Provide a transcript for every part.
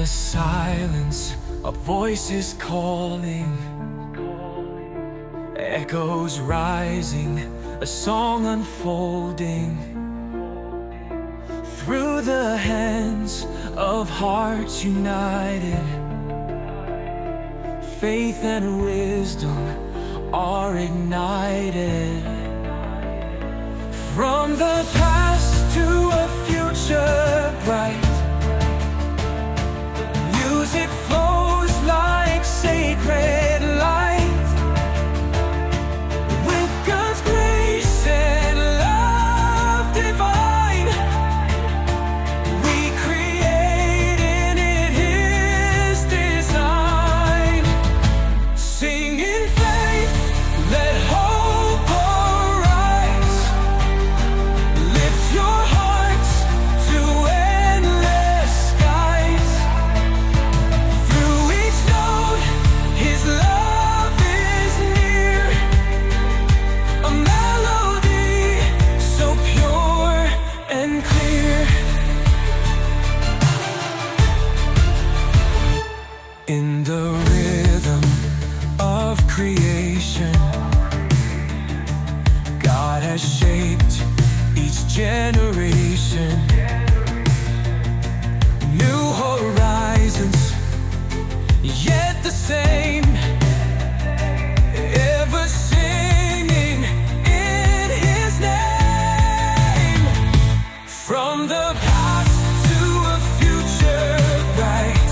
the silence, a voice is calling, echoes rising, a song unfolding. Through the hands of hearts united, faith and wisdom are ignited. From the past to a future bright, music flows like sacred light. With God's grace and love divine, we create in it His design. Sing in faith, let hope arise. Lift your hearts to endless skies. Through each note, His love is near. A melody so pure and clear. In the rhythm of creation, God has shaped each generation. New horizons, yet the same. Ever singing in His name. From the past to a future bright,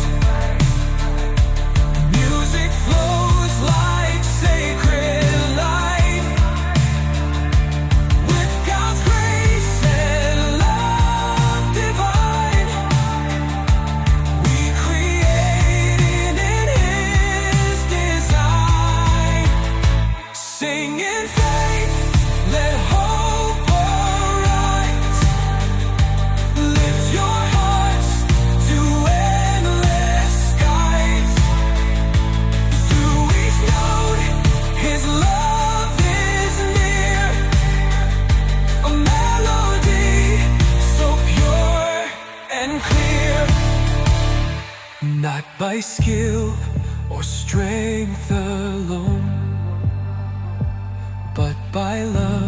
music flows like sacred light. With God's grace and love divine, we create in His design. Sing in faith, let hope arise. Lift your hearts to endless skies. Through each note, His love is near. A melody so pure and clear. Not by skill or strength alone, but by love.